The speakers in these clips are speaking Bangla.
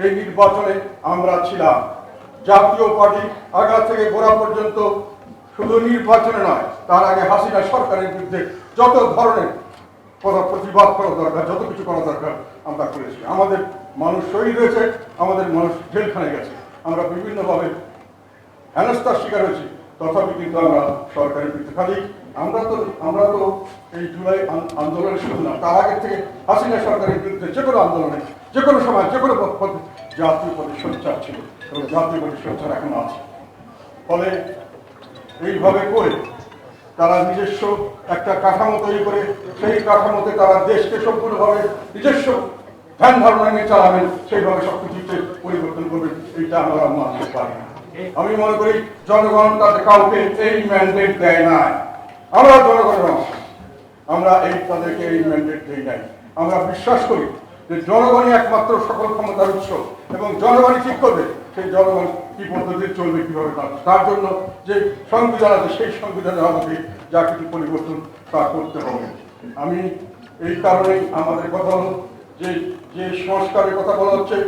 এই নির্বাচনে আমরা ছিলাম। জাতীয় পার্টি আগা থেকে গোড়া পর্যন্ত শুধু নির্বাচনে নয়, তার আগে হাসিনা সরকারের বিরুদ্ধে যত ধরনের প্রতিবাদ করা দরকার, যত কিছু করা দরকার আমরা করেছি। আমাদের মানুষ শহীদ হয়েছে, আমাদের মানুষ জেলখানায় গেছে, আমরা বিভিন্নভাবে হেনস্থার শিকার হয়েছি, তথাপি কিন্তু আমরা সরকারের বিরুদ্ধে খালি আমরা তো এই জুলাই আন্দোলনের শুরু না, তার আগে থেকে হাসিনা সরকারের বিরুদ্ধে যে কোনো আন্দোলনে, যে কোনো সময়, যে কোনো পথে জাতীয় পথে সোচ্চার ছিল এবং জাতীয় পথে সোচ্চার এখন আছে। ফলে এইভাবে করে তারা নিজস্ব একটা কাঠামো তৈরি করে সেই কাঠামোতে তারা দেশকে সম্পূর্ণভাবে নিজস্ব ধ্যান ধারণা নিয়ে চালাবেন, সেইভাবে সবকিছুকে পরিবর্তন করবেন, এইটা আমরা মানতে পারি না। আমি মনে করি জনগণ তাদের কাউকে এই ম্যান্ডেট দেয় নাই, আমরা জনগণের অংশ, আমরা তাদেরকে এই ম্যান্ডেট দেই নাই। আমরা বিশ্বাস করি যে জনগণই একমাত্র সকল ক্ষমতার উৎস এবং জনগণই ঠিক করবে সেই জনগণ কি পদ্ধতিতে চলবে, কিভাবে তার জন্য যে সংবিধান আছে সেই সংবিধানের আমাদের যা কিছু পরিবর্তন তা করতে হবে। আমি এই কারণেই আমাদের কথা হলো যে সংস্কারের কথা বলা হচ্ছে,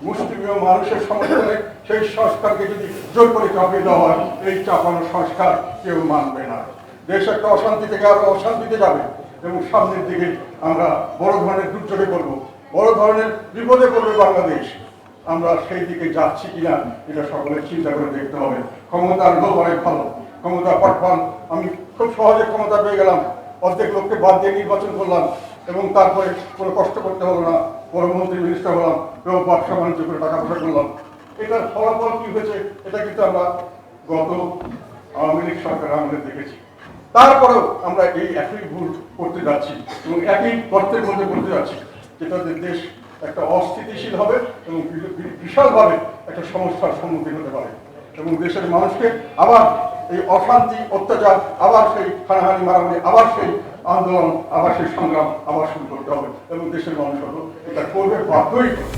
মুসলিমীয় মানুষের সমর্থনে সেই সংস্কারকে যদি জোর করে চাপিয়ে দেওয়া হয়, এই চাপানো সংস্কার কেউ মানবে না। দেশ একটা অশান্তি থেকে আরো অশান্তিতে যাবে এবং সামনের দিকে আমরা বড় ধরনের দুর্যোগে পড়বো, বড় ধরনের বিপদে পড়বে বাংলাদেশ। আমরা সেই দিকে যাচ্ছি কিনা এটা সকলের চিন্তা করে দেখতে হবে। ক্ষমতার লোভ অনেক ভালো, ক্ষমতা পাঠান, আমি খুব সহজে ক্ষমতা পেয়ে গেলাম, অর্ধেক লোককে বাদ দিয়ে নির্বাচন করলাম এবং তারপরে কোনো কষ্ট করতে হলো না, প্রধানমন্ত্রী মিনিস্টার হলাম এবং ব্যবসা বাণিজ্য করে টাকা পয়সা করলাম। এটার ফলাফল কি হয়েছে এটা কিন্তু আমরা গত আওয়ামী লীগ সরকার আমাদের দেখেছি। তারপরেও আমরা এই একই ভুল করতে যাচ্ছি এবং একই গর্তের মধ্যে করতে যাচ্ছি, যেটাতে দেশ একটা অস্থিতিশীল হবে এবং বিশালভাবে একটা সমস্যার সম্মুখীন হতে পারে এবং দেশের মানুষকে আবার এই অশান্তি, অত্যাচার, আবার সেই হানাহানি, মারামারি, আবার সেই আন্দোলন, আবার সেই সংগ্রাম আবার শুরু করতে হবে এবং দেশের মানুষ হলো এটা করবে, বাধ্যই করবে।